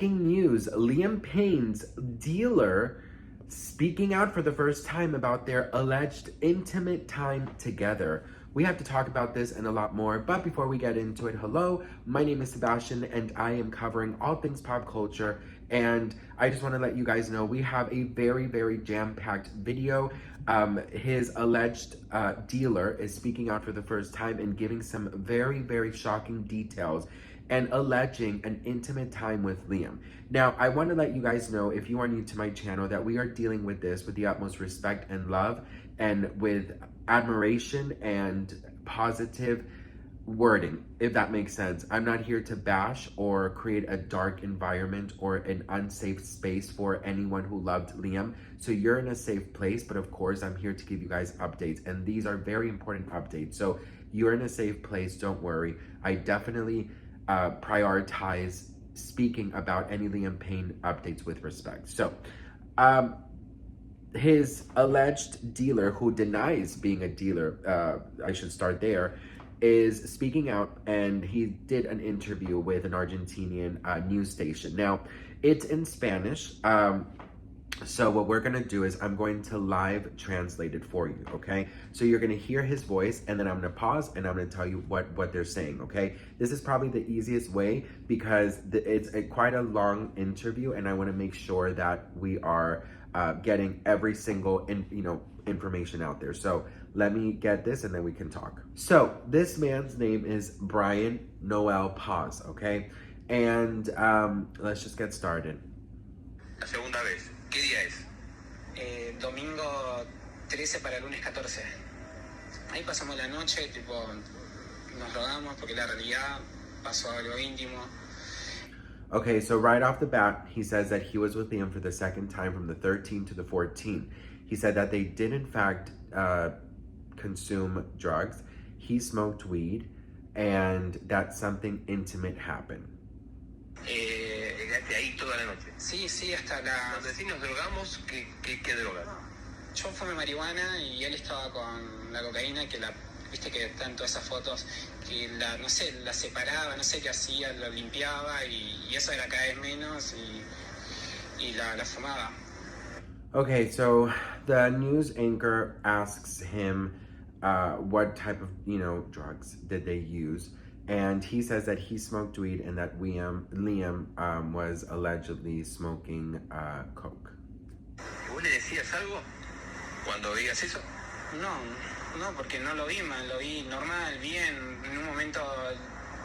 Breaking news, Liam Payne's dealer speaking out for the first time about their alleged intimate time together. We have to talk about this and a lot more, but before we get into it, hello, my name is Sebastian and I am covering all things pop culture, and I just want to let you guys know we have a very jam-packed video. His alleged dealer is speaking out for the first time and giving some very shocking details and alleging an intimate time with Liam. Now, I want to let you guys know, if you are new to my channel, that we are dealing with this with the utmost respect and love, and with admiration and positive wording, if that makes sense. I'm not here to bash or create a dark environment or an unsafe space for anyone who loved Liam. So you're in a safe place, but of course I'm here to give you guys updates, and these are very important updates. So you're in a safe place, don't worry. I definitely prioritize speaking about any Liam Payne updates with respect. So his alleged dealer, who denies being a dealer, I should start there, is speaking out, and he did an interview with an Argentinian news station. Now, it's in Spanish, so what we're gonna do is I'm going to live translate it for you, okay? So you're gonna hear his voice, and then I'm gonna pause and I'm gonna tell you what they're saying, okay? This is probably the easiest way because it's quite a long interview, and I wanna make sure that we are getting every single information out there. So let me get this and then we can talk. So this man's name is Brian Noel Paz, okay? And let's just get started. La segunda vez, ¿qué día es? Domingo 13 para lunes 14. Ahí pasamos la noche, tipo, nos drogamos porque la realidad pasó algo íntimo. Okay, so right off the bat, he says that he was with Liam for the second time from the 13th to the 14th. He said that they did in fact consume drugs. He smoked weed, and that something intimate happened. ¿Llegaste ahí toda la noche? Sí, hasta la... Cuando decís nos drogamos, ¿qué droga? Yo fumé marihuana y él estaba con la cocaína, que viste que están todas esas fotos, que no sé, la separaba, no sé qué hacía, lo limpiaba y eso era cada vez menos y la fumaba. Okay, so the news anchor asks him what type of, drugs did they use. And he says that he smoked weed and that Liam was allegedly smoking coke. ¿Vos le decías algo cuando veías eso? No, porque no lo vi mal, lo vi normal, bien. En un momento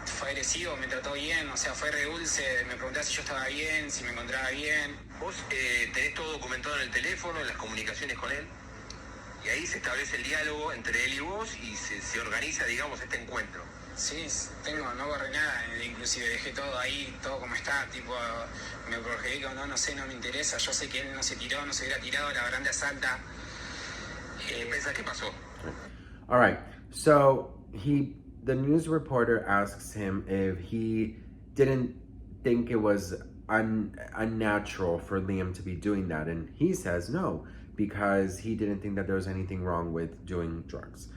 fue agresivo, me trató bien, o sea, fue re dulce, me preguntaba si yo estaba bien, si me encontraba bien. ¿Vos tenés todo documentado en el teléfono, en las comunicaciones con él? Y ahí se establece el diálogo entre él y vos y se organiza, digamos, este encuentro. Sí, no borré nada, inclusive dejé todo ahí, todo como está, tipo, me protegí como no sé, no me interesa, yo sé que él no se tiró, no se hubiera tirado, la baranda es alta. ¿Qué pensás que pasó? All right, so the news reporter asks him if he didn't think it was unnatural for Liam to be doing that, and he says no, because he didn't think that there was anything wrong with doing drugs.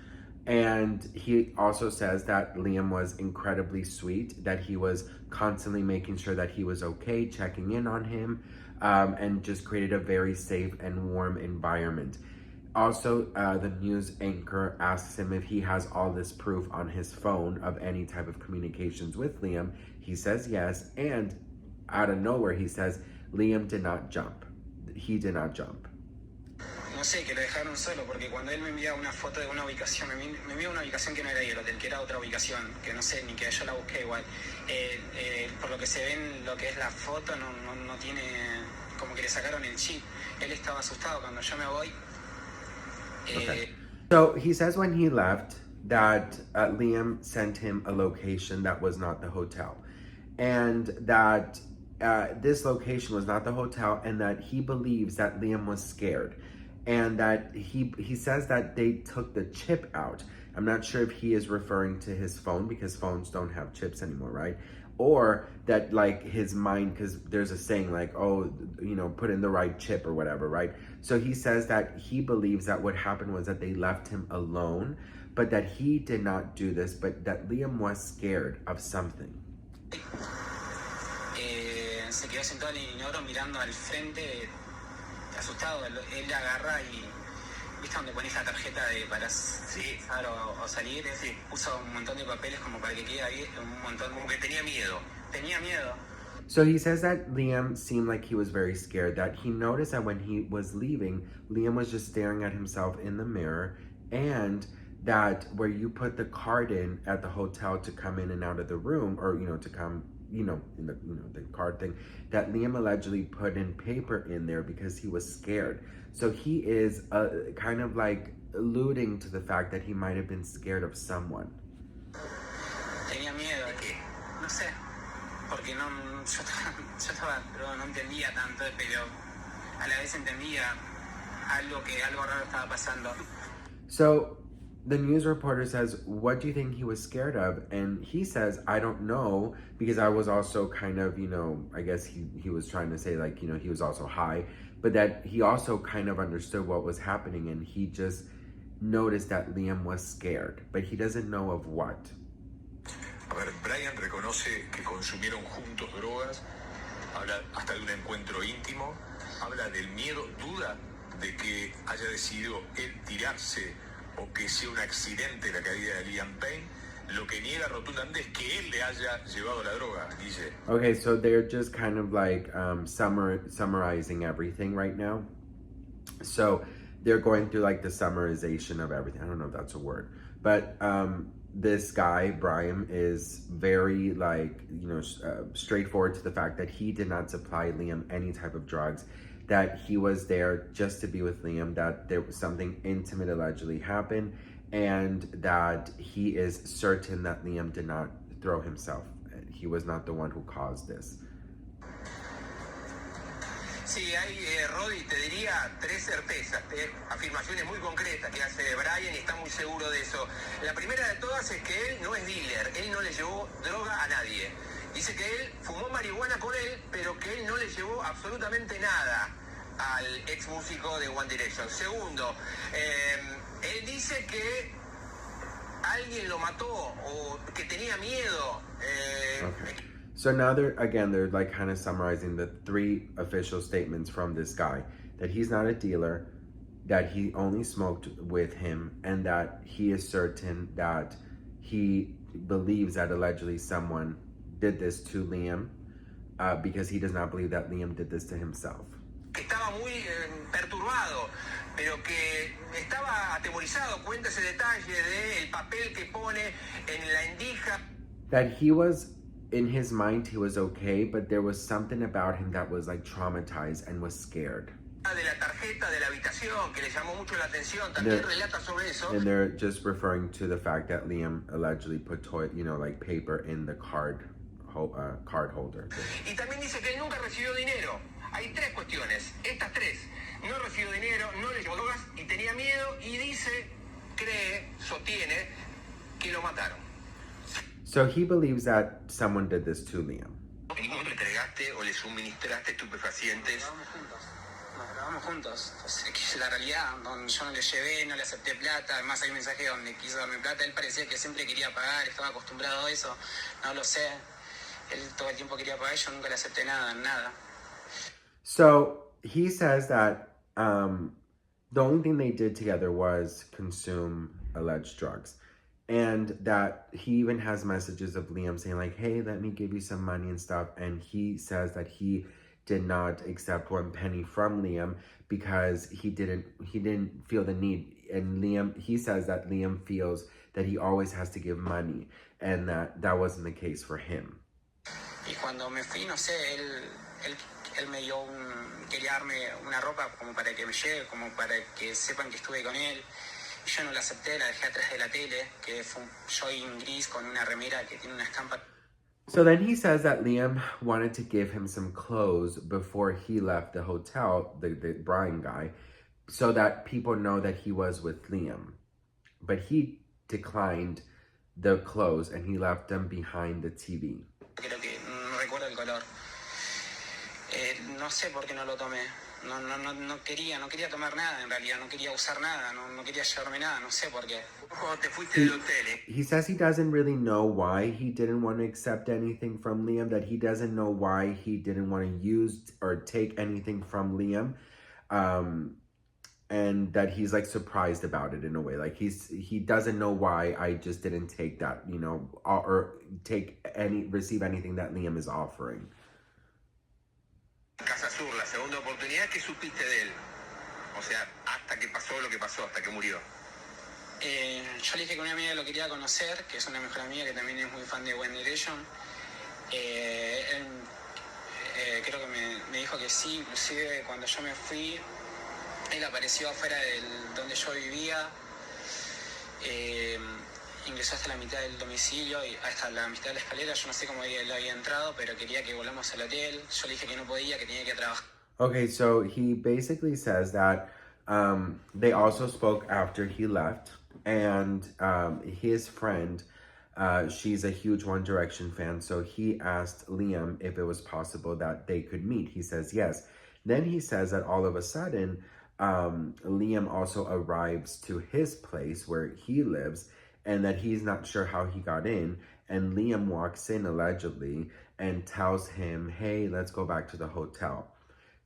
And he also says that Liam was incredibly sweet, that he was constantly making sure that he was okay, checking in on him, and just created a very safe and warm environment. Also, the news anchor asks him if he has all this proof on his phone of any type of communications with Liam. He says yes, and out of nowhere he says Liam did not jump. He did not jump. No sé, que lo dejaron solo, porque cuando él me enviaba una foto de una ubicación, me envió una ubicación que no era ahí el hotel, que era otra ubicación, que no sé, ni que yo la busqué igual. Por lo que se ve en lo que es la foto, no tiene, como que le sacaron el chip. Él estaba asustado cuando yo me voy. Okay. So he says when he left that Liam sent him a location that was not the hotel, and that this location was not the hotel, and that he believes that Liam was scared, and that he says that they took the chip out. I'm not sure if he is referring to his phone, because phones don't have chips anymore, right? Or that like his mind, because there's a saying like, oh, put in the right chip or whatever, right? So he says that he believes that what happened was that they left him alone, but that he did not do this, but that Liam was scared of something. se quedó sentado en el inodoro mirando al frente, asustado. Él agarra y, ¿viste donde pones la tarjeta de para pasar o salir? Sí. Puso un montón de papeles como para que quede ahí, un montón. Como que tenía miedo. Tenía miedo. So he says that Liam seemed like he was very scared, that he noticed that when he was leaving, Liam was just staring at himself in the mirror, and that where you put the card in at the hotel to come in and out of the room, or, to come, in the, the card thing, that Liam allegedly put in paper in there because he was scared. So he is kind of like alluding to the fact that he might have been scared of someone. Tenía miedo. ¿De qué? No sé. Porque yo estaba, pero no entendía tanto, pero a la vez entendía algo raro estaba pasando. So the news reporter says, what do you think he was scared of? And he says, I don't know, because I was also kind of, I guess he was trying to say, like, he was also high, but that he also kind of understood what was happening, and he just noticed that Liam was scared, but he doesn't know of what. A ver, Brian reconoce que consumieron juntos drogas, habla hasta de un encuentro íntimo, habla del miedo, duda de que haya decidido él tirarse o que sea un accidente la caída de Liam Payne. Lo que niega rotundamente es que él le haya llevado la droga, Guille. Okay, so they're just kind of like summarizing everything right now. So they're going through like the summarization of everything. I don't know if that's a word, but this guy, Brian, is very like, straightforward to the fact that he did not supply Liam any type of drugs, that he was there just to be with Liam, that there was something intimate allegedly happened, and that he is certain that Liam did not throw himself. He was not the one who caused this. Sí, hay, Roddy, te diría 3 certezas, afirmaciones muy concretas que hace Brian y está muy seguro de eso. La primera de todas es que él no es dealer, él no le llevó droga a nadie. Dice que él fumó marihuana con él, pero que él no le llevó absolutamente nada al ex músico de One Direction. Segundo, él dice que alguien lo mató o que tenía miedo. Okay. So now they're like kind of summarizing the 3 official statements from this guy, that he's not a dealer, that he only smoked with him, and that he is certain that he believes that allegedly someone did this to Liam, because he does not believe that Liam did this to himself. Que estaba muy perturbado, pero que estaba atemorizado. Cuenta ese detalle del papel que pone en la endija. That he was, in his mind, he was okay, but there was something about him that was like traumatized and was scared. De la tarjeta de la habitación que le llamó mucho la atención, también relata sobre eso. And they're just referring to the fact that Liam allegedly put like paper in the card holder. Y también dice que él nunca recibió dinero. Hay 3 cuestiones, estas 3. No recibió dinero, no le llevó drogas y tenía miedo, y dice, cree, sostiene que lo mataron. So he believes that someone did this to Liam. ¿En ningún momento le entregaste o le suministraste estupefacientes? Nos grabamos juntos. Entonces, la realidad, yo no le llevé, no le acepté plata. Además hay un mensaje donde quiso darme plata. Él parecía que siempre quería pagar, estaba acostumbrado a eso. No lo sé. Él todo el tiempo quería pagar, yo nunca le acepté nada. So he says that the only thing they did together was consume alleged drugs. And that he even has messages of Liam saying like, hey, let me give you some money and stuff. And he says that he did not accept 1 penny from Liam because he didn't feel the need. And he says that Liam feels that he always has to give money, and that wasn't the case for him. Y cuando me fui, no sé, él me dio quería darme una ropa como para que me lleve, como para que sepan que estuve con él. Y yo no la acepté, la dejé atrás de la tele, que fue un jogging gris con una remera que tiene una estampa. So then he says that Liam wanted to give him some clothes before he left the hotel, the Brian guy, so that people know that he was with Liam. But he declined the clothes and he left them behind the TV. Creo que no recuerdo el color. No sé por qué no lo tomé. no quería tomar nada en realidad, no quería usar nada, no quería llevarme nada, no sé por qué. Cuando te fuiste del hotel, He says he doesn't really know why he didn't want to accept anything from Liam, that he doesn't know why he didn't want to use or take anything from Liam. And that he's like surprised about it in a way. Like he doesn't know why I just didn't take that, you know, or receive anything that Liam is offering. Casa Sur, la segunda oportunidad, ¿qué supiste de él? O sea, hasta que pasó lo que pasó, hasta que murió. Yo le dije que una amiga lo quería conocer, que es una mejor amiga que también es muy fan de One Direction. Él, creo que me dijo que sí, inclusive cuando yo me fui, él apareció afuera donde yo vivía, ingresó hasta la mitad del domicilio, y hasta la mitad de la escalera. Yo no sé cómo él había entrado, pero quería que volvamos al hotel. Yo le dije que no podía, que tenía que trabajar. Okay, so he basically says that they also spoke after he left, and his friend, she's a huge One Direction fan, so he asked Liam if it was possible that they could meet. He says yes. Then he says that all of a sudden, Liam also arrives to his place where he lives, and that he's not sure how he got in. And Liam walks in allegedly and tells him, hey, let's go back to the hotel.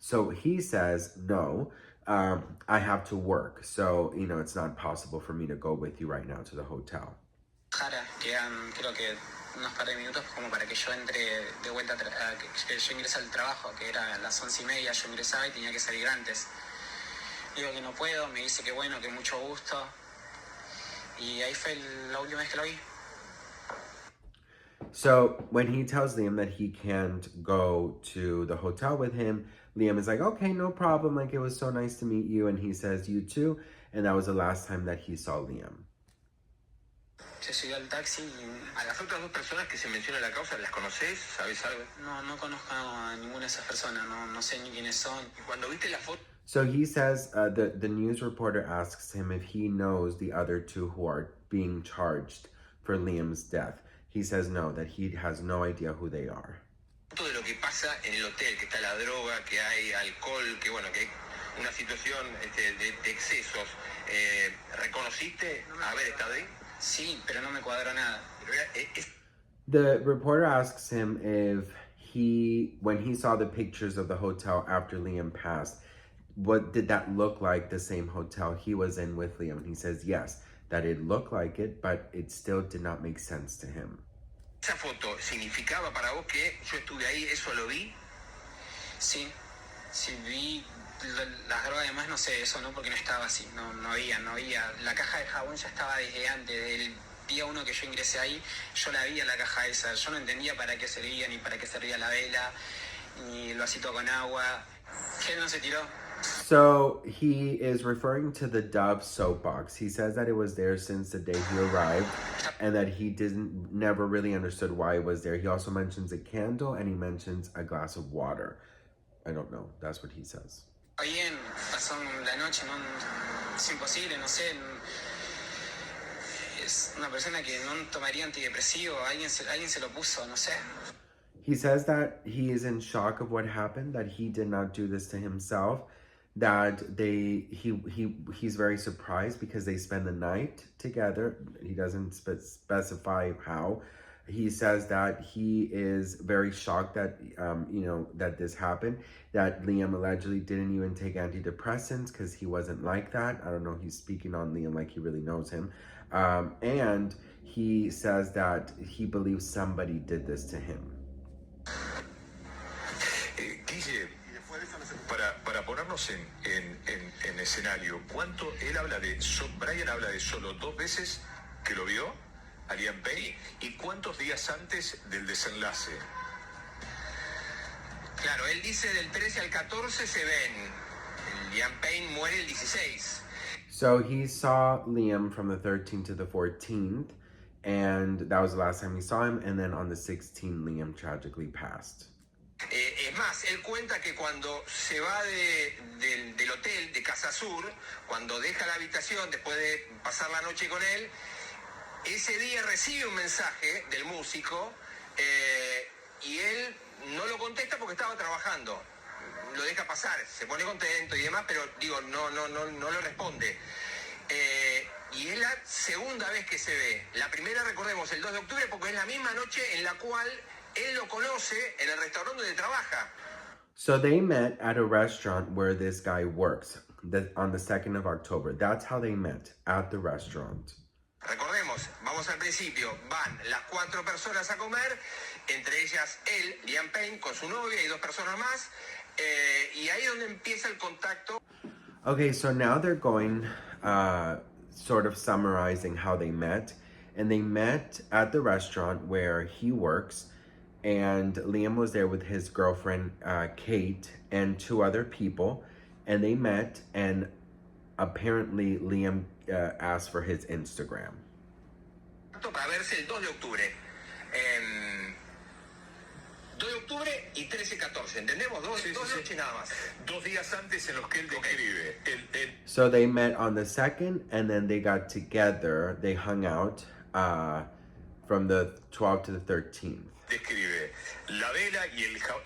So he says, no, I have to work. So, you know, it's not possible for me to go with you right now to the hotel. Quedan, creo que unos par de minutos como para que yo entre de vuelta, que yo ingrese al trabajo, que era a las 11:30, yo ingresaba y tenía que salir antes. Digo que no puedo, me dice que bueno, que mucho gusto. Y ahí fue la última vez que lo vi. So when he tells Liam that he can't go to the hotel with him, Liam is like, okay, no problem. Like, it was so nice to meet you. And he says, you too. And that was the last time that he saw Liam. Se subió al taxi y... ¿A las otras dos personas que se mencionan en la causa, las conoces? ¿Sabes algo? No conozco a ninguna de esas personas, no sé ni quiénes son. Y cuando viste la foto... So he says, the news reporter asks him if he knows the other two who are being charged for Liam's death. He says no, that he has no idea who they are. De lo que pasa en el hotel, que está la droga, que hay alcohol, que bueno, que hay una situación de excesos. ¿Reconociste haber estado ahí? Sí, pero no me cuadró nada. The reporter asks him if when he saw the pictures of the hotel after Liam passed, what did that look like the same hotel he was in with Liam? And he says yes, that it looked like it, but it still did not make sense to him. ¿Esa foto significaba para vos que yo estuve ahí, eso lo vi? Sí vi las drogas, además no sé eso, ¿no? Porque no estaba así, no había. La caja de jabón ya estaba desde antes, del día 1 que yo ingresé ahí, yo la vi a la caja esa. Yo no entendía para qué servía, ni para qué servía la vela, ni el vasito con agua. ¿Qué no se tiró? So he is referring to the Dove soap box. He says that it was there since the day he arrived and that he never really understood why it was there. He also mentions a candle and he mentions a glass of water. I don't know. That's what he says. Bien, pasó la noche, es imposible, no sé. Es una persona que no tomaría antidepresivo, alguien se lo puso, no sé. He says that he is in shock of what happened, that he did not do this to himself, that he's very surprised because they spend the night together. He doesn't specify how. He says that he is very shocked that that this happened, that Liam allegedly didn't even take antidepressants because he wasn't like that. I don't know, he's speaking on Liam like he really knows him. And he says that he believes somebody did this to him. Guille, para ponernos en escenario, ¿cuánto él habla Brian habla de solo 2 veces que lo vio a Liam Payne, y cuántos días antes del desenlace? Claro, él dice del 13 al 14 se ven. Liam Payne muere el 16. So he saw Liam from the 13th to the 14th, and that was the last time he saw him, and then on the 16th, Liam tragically passed. Es más, él cuenta que cuando se va del hotel de Casa Sur, cuando deja la habitación después de pasar la noche con él, ese día recibe un mensaje del músico y él no lo contesta porque estaba trabajando. lo deja pasar, se pone contento y demás, pero digo, no lo responde. Y es la segunda vez que se ve. La primera, recordemos, el 2 de octubre, porque es la misma noche en la cual él lo conoce en el restaurante donde trabaja. So they met at a restaurant where this guy works on the 2nd of October. That's how they met, at the restaurant. Recordemos, vamos al principio, van las 4 personas a comer, entre ellas él, Liam Payne, con su novia y 2 personas más, y ahí es donde empieza el contacto. Okay, so now they're going, sort of summarizing how they met. And they met at the restaurant where he works. And Liam was there with his girlfriend, Kate, and 2 other people. And they met, and apparently Liam asked for his Instagram. Para verse el 2 de octubre. 2 de octubre y 13-14, ¿entendemos? Dos noches nada más. 2 días antes en los que él describe. So they met on the 2nd, and then they got together. They hung out from the 12th to the 13th. Describe la vela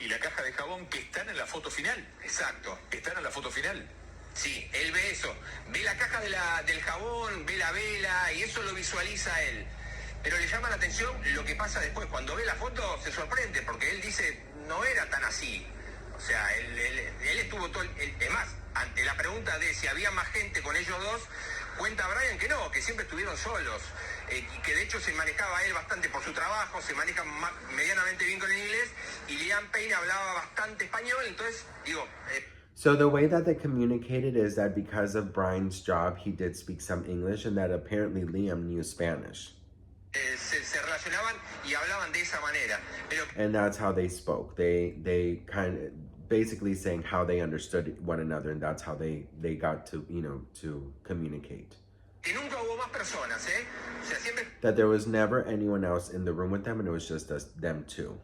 y la caja de jabón que están en la foto final. Exacto. ¿Están en la foto final? Sí, él ve eso. Ve la caja del jabón, ve la vela, y eso lo visualiza él. Pero le llama la atención lo que pasa después. Cuando ve la foto se sorprende, porque él dice, no era tan así. O sea, él estuvo todo... Es más, ante la pregunta de si había más gente con ellos dos, cuenta Brian que no, que siempre estuvieron solos. Y que de hecho se manejaba él bastante por su trabajo, se maneja medianamente bien con el inglés, y Liam Payne hablaba bastante español, entonces, digo... So the way that they communicated is that because of Brian's job, he did speak some English, and that apparently Liam knew Spanish. Se relacionaban y hablaban de esa manera. Pero, and that's how they spoke. They kind of basically saying how they understood one another, and that's how they got to, to communicate. que nunca hubo más personas, ¿eh? O sea, siempre That there was never anyone else in the room with them, and it was just them 2.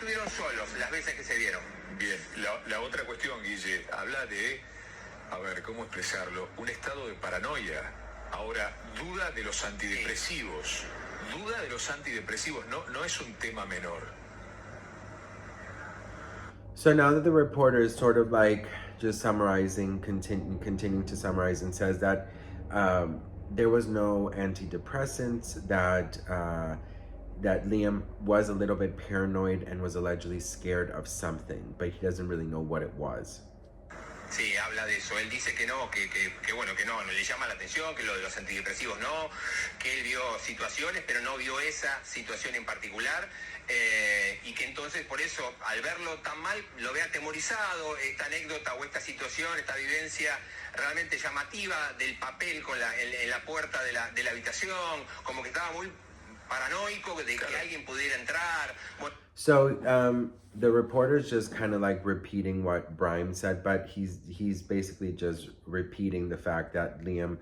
estuvieron solos las veces que se vieron. Bien, la otra cuestión, Guille, habla de, a ver, ¿cómo expresarlo? Un estado de paranoia. Ahora, duda de los antidepresivos. Duda de los antidepresivos no es un tema menor. So now that the reporter is sort of like just summarizing, continuing to summarize, and says that there was no antidepressants, that Liam was a little bit paranoid and was allegedly scared of something, but he doesn't really know what it was. Sí, habla de eso. Él dice que no, que bueno, que no le llama la atención, que lo de los antidepresivos no, que él vio situaciones, pero no vio esa situación en particular, y que entonces por eso, al verlo tan mal, lo ve atemorizado. Esta anécdota o esta situación, esta vivencia realmente llamativa del papel en la puerta de la habitación, como que estaba muy paranoico de que alguien pudiera entrar. Bueno, so the reporter's just kind of like repeating what Brian said, but he's basically just repeating the fact that Liam,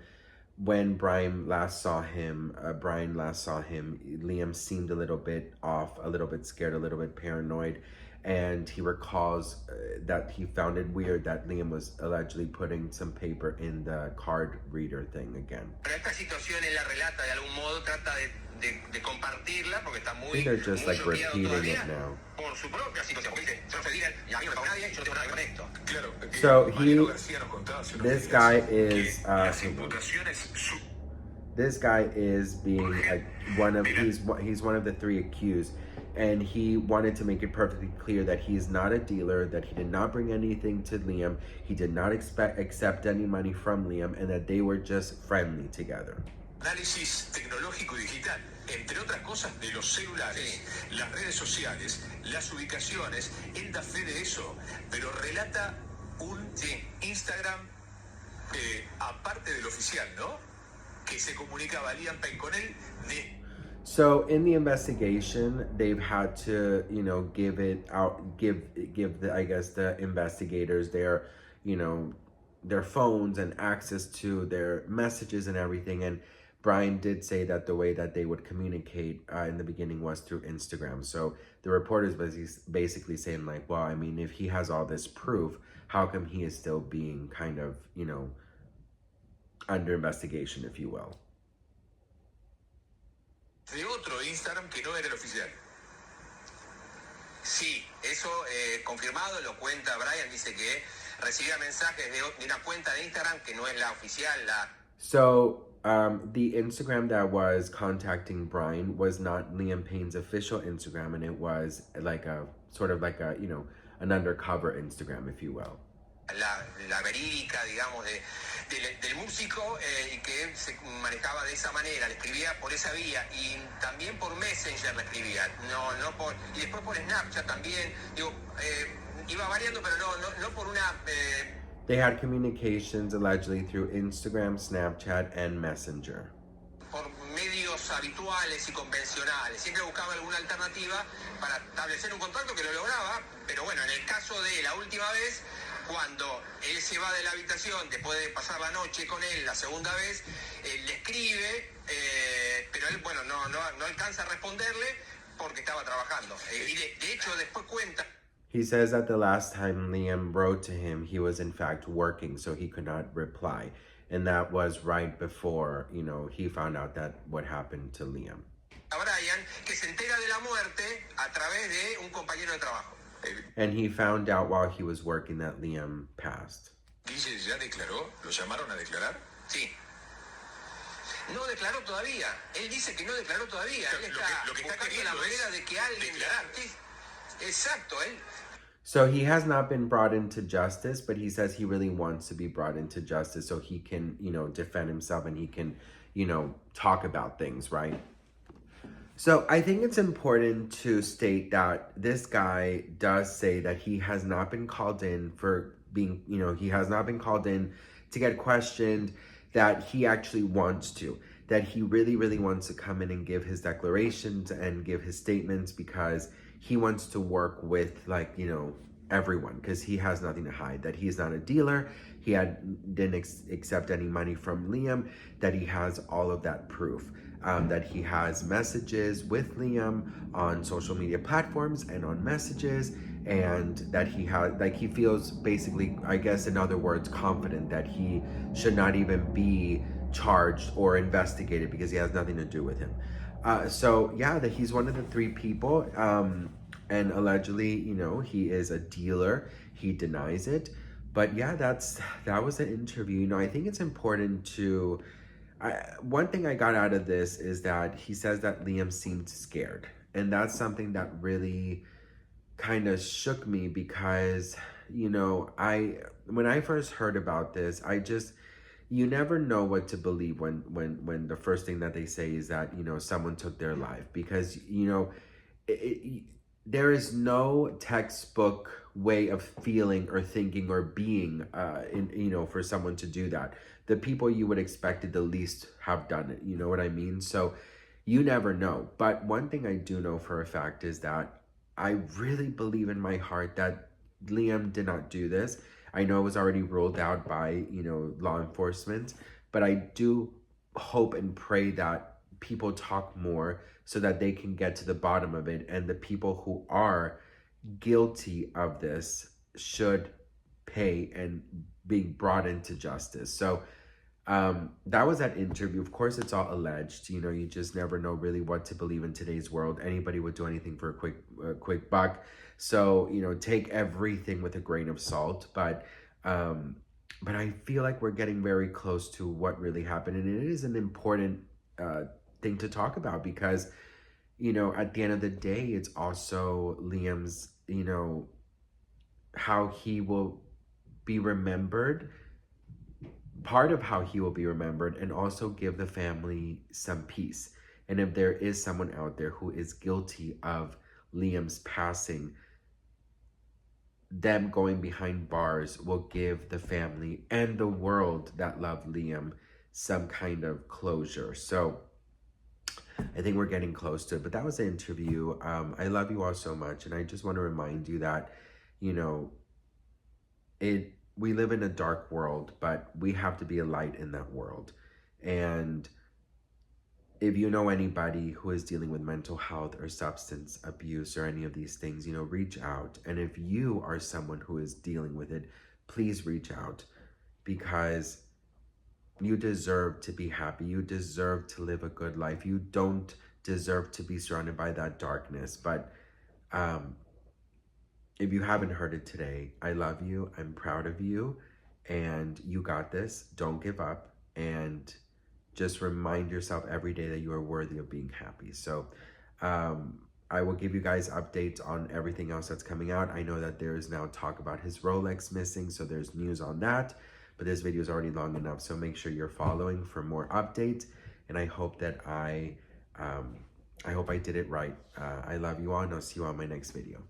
when Brian last saw him, Liam seemed a little bit off, a little bit scared, a little bit paranoid, and he recalls that he found it weird that Liam was allegedly putting some paper in the card reader thing again. Pero esta situación él la relata de algún modo, trata de compartirla porque está muy... I think they're just like repeating it now. Por su propia situación, porque dice, yo no soy líder, y a mí no me paga nadie, yo no tengo nada que ver con esto. Claro, So this guy is this guy is being like he's one of the 3 accused, and he wanted to make it perfectly clear that he's not a dealer, that he did not bring anything to Liam, he did not accept any money from Liam, and that they were just friendly together. Análisis tecnológico y digital, entre otras cosas, de los celulares, las redes sociales, las ubicaciones. Él da fe de eso, pero relata un Instagram aparte del oficial, ¿no? Que se comunicaba Liam Payne con él de... So in the investigation, they've had to, give the investigators their, their phones and access to their messages and everything. And Brian did say that the way that they would communicate in the beginning was through Instagram. So the reporters was basically saying like, well, I mean, if he has all this proof, how come he is still being kind of, under investigation, if you will? De otro Instagram que no era el oficial. Sí, eso confirmado, lo cuenta Brian, dice que recibía mensajes de una cuenta de Instagram que no es la oficial, la... So, the Instagram that was contacting Brian was not Liam Payne's official Instagram, and it was like a sort of like a, you know, an undercover Instagram, if you will. La verídica, digamos, del músico y que él se manejaba de esa manera, le escribía por esa vía y también por Messenger le escribía, no por, y después por Snapchat también, digo, iba variando, pero no por una... They had communications allegedly through Instagram, Snapchat, and Messenger. Por medios habituales y convencionales. Siempre buscaba alguna alternativa para establecer un contacto que lo lograba, pero bueno, en el caso de la última vez, cuando él se va de la habitación, después de pasar la noche con él la segunda vez, le escribe, pero él, bueno, no alcanza a responderle porque estaba trabajando. Y de hecho, después cuenta... He says that the last time Liam wrote to him, he was in fact working, so he could not reply. And that was right before, you know, he found out that what happened to Liam. A Brian, que se entera de la muerte a través de un compañero de trabajo. And he found out while he was working that Liam passed. ¿Guille ya declaró? ¿Lo llamaron a declarar? Sí. No declaró todavía. Él dice que no declaró todavía. Él está lo que está buscando la queriendo manera es de que alguien... declarar. Exacto, él... So he has not been brought into justice, but he says he really wants to be brought into justice so he can, you know, defend himself and he can, you know, talk about things, right? So I think it's important to state that this guy does say that he has not been called in for being, you know, he has not been called in to get questioned, that he actually wants to, that he really, really wants to come in and give his declarations and give his statements because he wants to work with, like, you know, everyone, because he has nothing to hide, that he's not a dealer, he didn't accept any money from Liam, that he has all of that proof, that he has messages with Liam on social media platforms and on messages, and that he has, like, he feels basically, I guess in other words, confident that he should not even be charged or investigated because he has nothing to do with him. So yeah, that he's one of the three people, and allegedly, you know, he is a dealer. He denies it, but yeah, that was the interview. You know, I think it's important to. One thing I got out of this is that he says that Liam seemed scared, and that's something that really kind of shook me because, you know, when I first heard about this, you never know what to believe when the first thing that they say is that, you know, someone took their life, because, you know, there is no textbook way of feeling or thinking or being, you know, for someone to do that. The people you would expect at the least have done it. You know what I mean? So you never know. But one thing I do know for a fact is that I really believe in my heart that Liam did not do this. I know it was already ruled out by, you know, law enforcement, but I do hope and pray that people talk more so that they can get to the bottom of it, and the people who are guilty of this should pay and be brought into justice. So that was that interview. Of course, it's all alleged. You know, you just never know really what to believe in today's world. Anybody would do anything for a quick buck. So, you know, take everything with a grain of salt. But I feel like we're getting very close to what really happened, and it is an important thing to talk about because, you know, at the end of the day, it's also Liam's, you know, how he will be remembered, part of how he will be remembered, and also give the family some peace. And if there is someone out there who is guilty of Liam's passing, them going behind bars will give the family and the world that loved Liam some kind of closure. So I think we're getting close to it. But that was the interview. I love you all so much. And I just want to remind you that, you know, we live in a dark world, but we have to be a light in that world. And if you know anybody who is dealing with mental health or substance abuse or any of these things, you know, reach out. And if you are someone who is dealing with it, please reach out, because you deserve to be happy. You deserve to live a good life. You don't deserve to be surrounded by that darkness. But if you haven't heard it today, I love you. I'm proud of you. And you got this. Don't give up. And just remind yourself every day that you are worthy of being happy. So I will give you guys updates on everything else that's coming out. I know that there is now talk about his Rolex missing, so there's news on that. But this video is already long enough, so make sure you're following for more updates. And I hope that I hope I did it right. I love you all, and I'll see you on my next video.